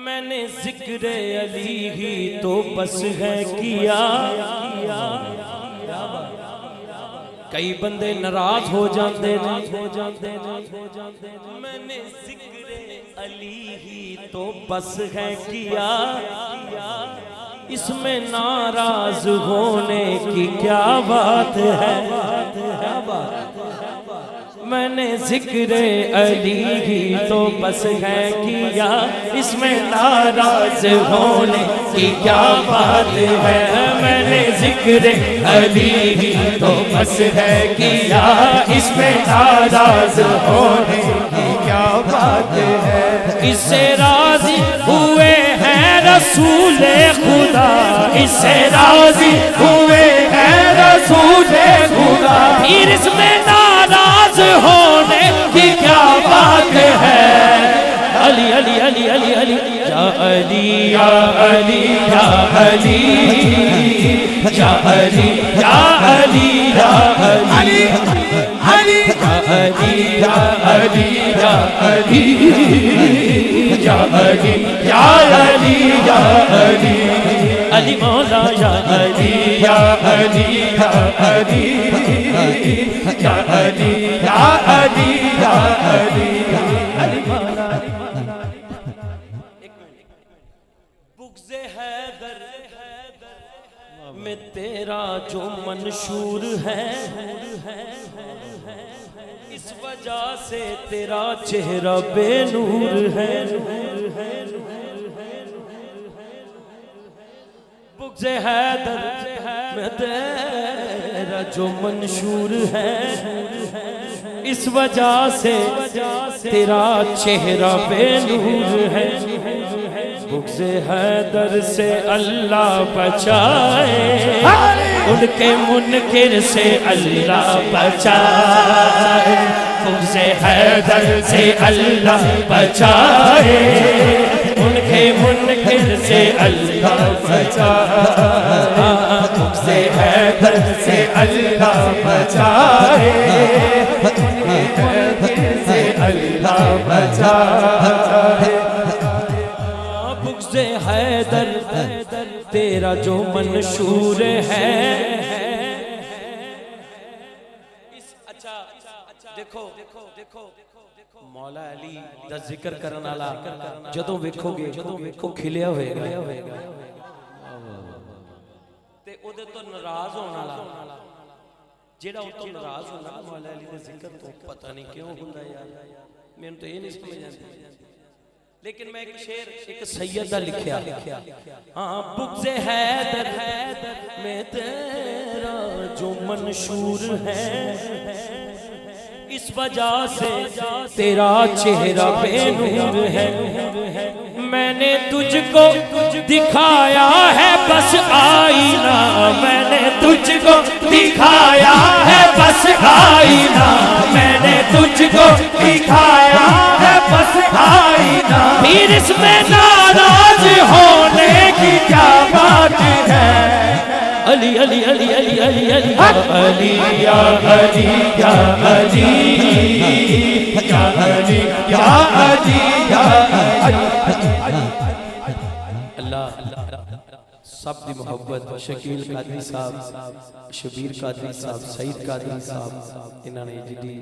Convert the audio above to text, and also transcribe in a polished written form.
میں نے ذکر علی ہی تو بس ہے کیا. کئی بندے ناراض ہو جاندے نے. میں نے ذکر علی ہی تو بس ہے کیا. اس میں ناراض ہونے کی کیا بات ہے. میں نے ذکر علی ہی تو بس ہے کیا. اس میں ناراض ہونے کی کیا بات ہے. میں نے ذکر علی ہی تو بس ہے کیا. اس میں ناراض ہونے کی کیا بات ہے. اس سے راضی ہوئے ہیں رسول خدا. اس سے راضی ہوئے ہیں رسول خدا. پھر اس میں ناراض ہونے کی کیا بات ہے. علی علی علی علی علی یا علی یا علی یا علی یا علی یا علی یا علی علی یا علی یا علی یا علی یا علی یا علی یا علی علی مولا یا علی یا علی یا علی یا علی یا علی یا علی علی مولا. بغض حیدر میں تیرا جو منشور ہے. اس وجہ سے تیرا چہرہ بے نور ہے. بغض حیدر میں تیرا جو منشور ہے. اس وجہ سے تیرا چہرہ بے نور ہے. بغض حیدر سے اللہ بچائے. ان کے منکر سے اللہ بچائے. بغض حیدر سے اللہ بچائے. ان کے منکر سے اللہ بچائے. بغض حیدر سے اللہ بچائے. سے اللہ بچائے. بغض حیدر تیرا جو منشور ہے. اچھا دیکھو مولا علی دا ذکر کرن والا جدوں ویکھو گے وہ کھلیا ہوئے گا تے او دے تو ناراض ہون والا جیڑا او تو ناراض ہوندا مولا علی دے ذکر تو پتہ نہیں کیوں ہوندا یار. مینوں تو یہ نہیں سمجھ آتی. لیکن میں ایک شعر ایک سید دا لکھیا. ہاں بغض حیدر میں تیرا جو منشور ہے. اس وجہ سے تیرا چہرہ بے نور ہے. میں نے تجھ کو دکھایا ہے بس آئینہ. میں نے تجھ کو دکھایا ہے بس آئینہ. میں نے تجھ کو دکھایا ہے بس آئینہ. پھر اس میں ناراض ہونے کی کیا بات ہے. علی علی علی علی علی علی علی یا علی یا علی یا علی یا علی یا علی. اللہ سب دی محبت شکیل قادری صاحب, شبیر قادری صاحب, سعید قادری صاحب, انہاں نے جدی